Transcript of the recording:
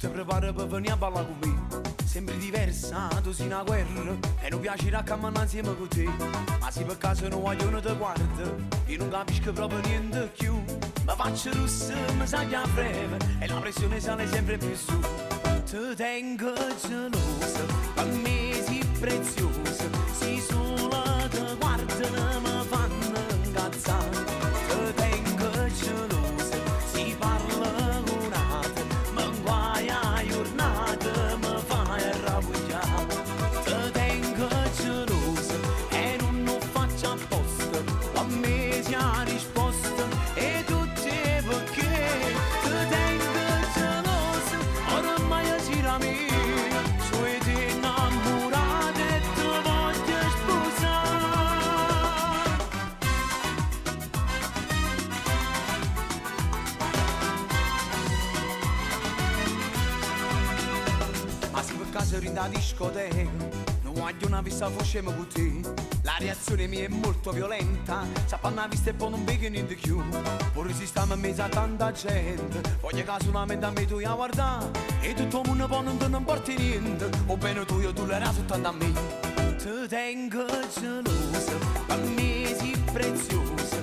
ti prepara per venire a ballare con me. Sembri diversa, tu sei una guerra e non piacerà camminare insieme con te. Ma se per caso non voglio uno te guarda, io non capisco proprio niente più. Mi faccio rossa, mi sa che freme e la pressione sale sempre più su. Ti tengo gelosa, per me sei preziosa, sei sola che guarda mi fanno incazzare. Ti tengo gelosa, si parla con altri, mi guaia a giornata, mi fai arrabbiare. Ti tengo gelosa e non lo faccio apposta, a me si ha risposta e tutti perché. Ti tengo gelosa, oramai si la mia, sui ti innamorata e ti voglio sposare. Ma se per caso eri da discoteca, non voglio una vista facciamo con te. La reazione mia è molto violenta, sappanna vista e poi non vedo niente più. Pure se stiamo in mezzo a tanta gente, voglio che solamente a me tu a guardare e tutto il mondo poi non ti importa niente. O bene tu io tu l'era soltanto a me. Ti tengo gelosa, per me sei preziosa,